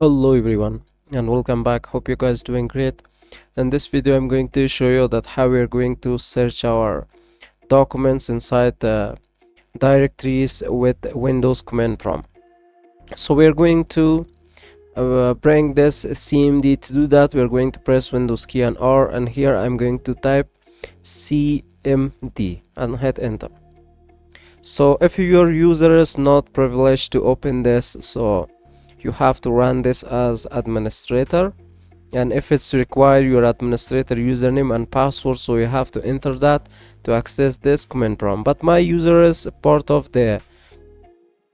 Hello everyone and welcome back. Hope you guys doing great. In this video I'm going to show you that how we're going to search our documents inside the directories with Windows command prompt. So we're going to bring this CMD. To do that we're going to press Windows key and R, and here I'm going to type CMD and hit enter. So if your user is not privileged to open this, so you have to run this as administrator, and if it's require your administrator username and password, so you have to enter that to access this command prompt. But my user is part of the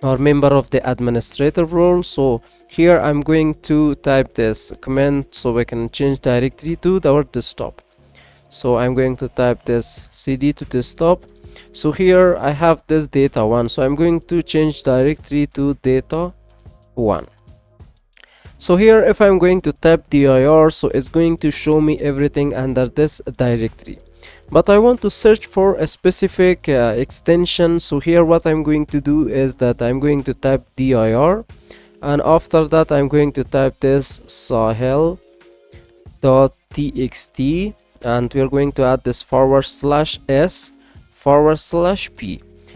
or member of the administrative role, so here I'm going to type this command so we can change directory to our desktop. So I'm going to type this cd to desktop. So here I have this data1, so I'm going to change directory to data1. So here if I'm going to type dir, so it's going to show me everything under this directory, but I want to search for a specific extension. So here what I'm going to do is that I'm going to type dir, and after that I'm going to type this sahel.txt, and we're going to add this /s/p.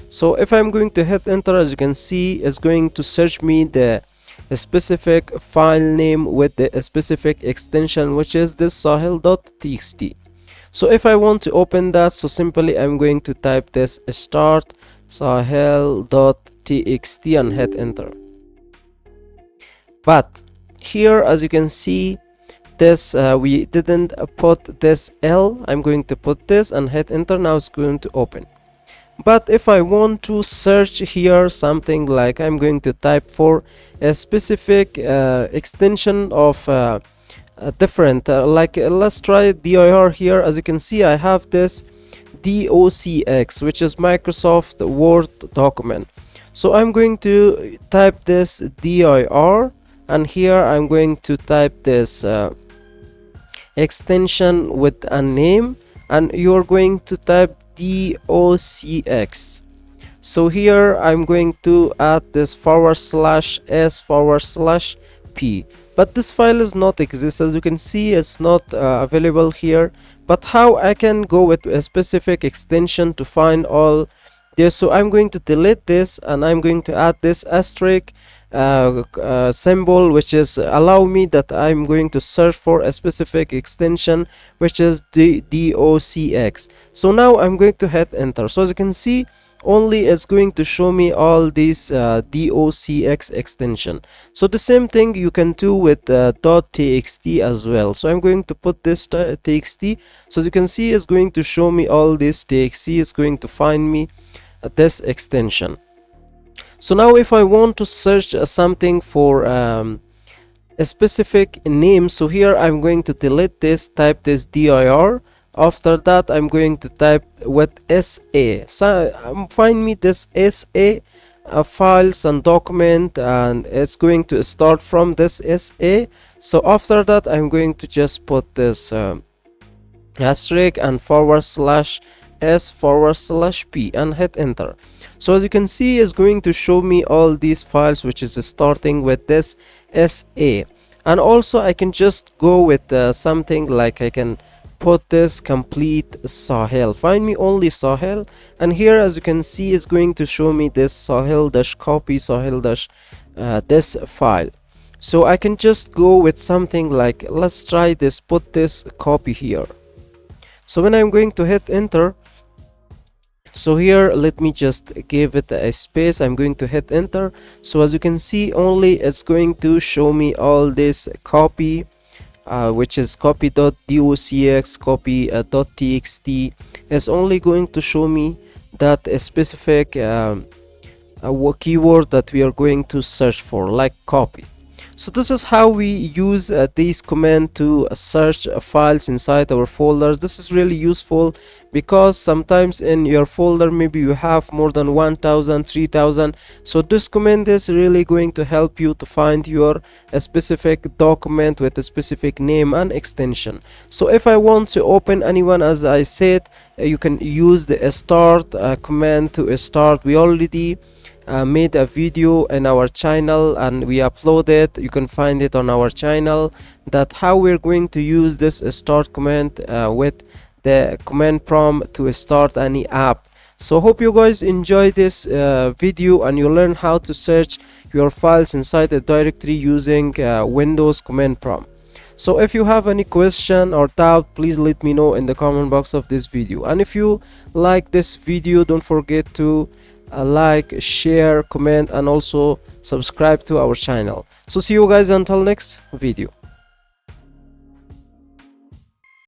So if I'm going to hit enter, as you can see, it's going to search me the specific file name with the specific extension, which is this sahel.txt. So if I want to open that, so simply I'm going to type this start sahel.txt and hit enter. But here, as you can see, this we didn't put this L. I'm going to put this and hit enter. Now it's going to open. But if I want to search here something like, I'm going to type for a specific extension of different let's try dir. Here as you can see I have this docx, which is Microsoft Word document. So I'm going to type this dir, and here I'm going to type this extension with a name, and you're going to type docx. So here I'm going to add this /s/p, but this file is not exist. As you can see, it's not available here. But how I can go with a specific extension to find all this? So I'm going to delete this, and I'm going to add this asterisk symbol, which is allow me that I'm going to search for a specific extension, which is the docx. So now I'm going to hit enter. So as you can see, only is going to show me all these docx extension. So the same thing you can do with .txt as well. So I'm going to put this txt. So as you can see, it's going to show me all this txt. It's going to find me this extension. So now if I want to search something for a specific name, so here I'm going to delete this, type this dir. After that I'm going to type with sa. So find me this sa files and document, and it's going to start from this sa. So after that I'm going to just put this asterisk and /s/p and hit enter. So as you can see, it's going to show me all these files, which is starting with this sa. And also I can just go with something like, I can put this complete sahel, find me only sahel, and here as you can see is going to show me this sahel-copy this file. So I can just go with something like, let's try this, put this copy here. So when I'm going to hit enter, so here let me just give it a space, I'm going to hit enter. So as you can see, only it's going to show me all this copy, which is copy.docx, copy.txt. It's only going to show me that a specific keyword that we are going to search for, like copy. So this is how we use these commands to search files inside our folders. This is really useful because sometimes in your folder maybe you have more than 1000, 3000. So this command is really going to help you to find your specific document with a specific name and extension. So if I want to open anyone, as I said, you can use the start command to start. We already made a video in our channel and we upload it. You can find it on our channel, that how we're going to use this start command with the command prompt to start any app. So hope you guys enjoy this video and you learn how to search your files inside a directory using Windows command prompt. So if you have any question or doubt, please let me know in the comment box of this video. And if you like this video, don't forget to like, share, comment, and also subscribe to our channel. So see you guys until next video.